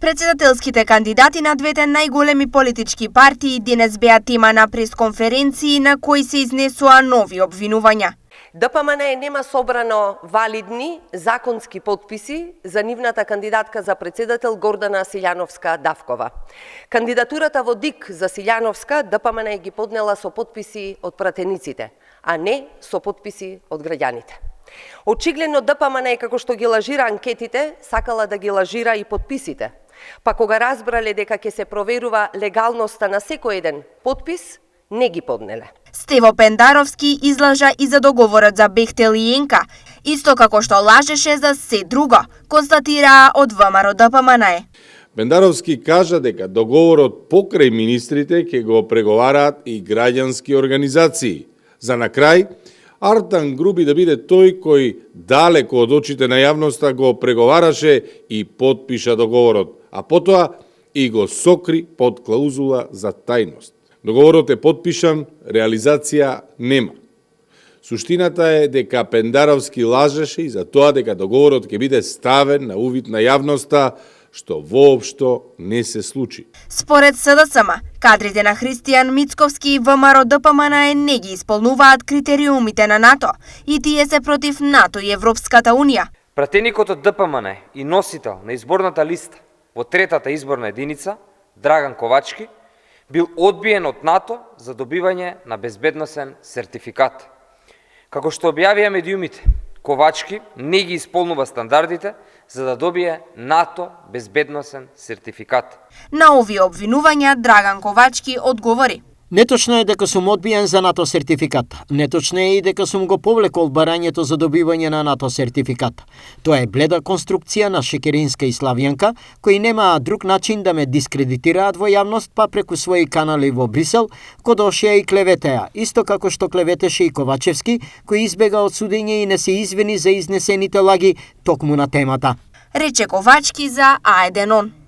Председателските кандидати на двете најголеми политички партии денес беа тема на пресконференции на кои се изнесоа нови обвинувања. ДПМН нема собрано валидни законски подписи за нивната кандидатка за председател Гордана Силјановска-Давкова. Кандидатурата во ДИК за Силјановска ДПМН ги поднела со подписи од пратениците, а не со подписи од граѓаните. Очигледно ДПМН, како што ги лажира анкетите, сакала да ги лажира и подписите. Па кога разбрале дека ќе се проверува легалноста на секој еден подпис, не ги поднеле. Стево Пендаровски излажа и за договорот за Бехтел и Енка, исто како што лажеше за се друго, констатираа од ВМРО ДПМН. Пендаровски кажа дека договорот покрај министрите ќе го преговараат и граѓански организации. За на крај, Артан Груби да биде тој кој далеко од очите на јавноста го преговараше и подпиша договорот, а потоа и го сокри под клаузула за тајност. Договорот е подпишан, реализација нема. Суштината е дека Пендаровски лажеше и за тоа дека договорот ќе биде ставен на увид на јавноста, што воопшто не се случи. Според СДСМ, кадрите на Христијан Мицковски и ВМРО ДПМН не ги исполнуваат критериумите на НАТО и тие се против НАТО и Европската Унија. Пратеникот од ДПМН и носител на изборната листа во третата изборна единица, Драган Ковачки, бил одбиен од НАТО за добивање на безбедносен сертификат. Како што објавија медиумите, Ковачки не ги исполнува стандардите за да добие НАТО безбедносен сертификат. На овие обвинувања Драган Ковачки одговори: Неточно е дека сум одбиен за НАТО сертификат. Неточно е и дека сум го повлекол барањето за добивање на НАТО сертификат. Тоа е бледа конструкција на Шекеринска и Славјанка, кои немаа друг начин да ме дискредитираат во јавност, па преку своји канали во Брисел, кодошија и клеветеа, исто како што клеветеше и Ковачевски, кој избега од судење и не се извини за изнесените лаги токму на темата. Рече Ковачки за А1.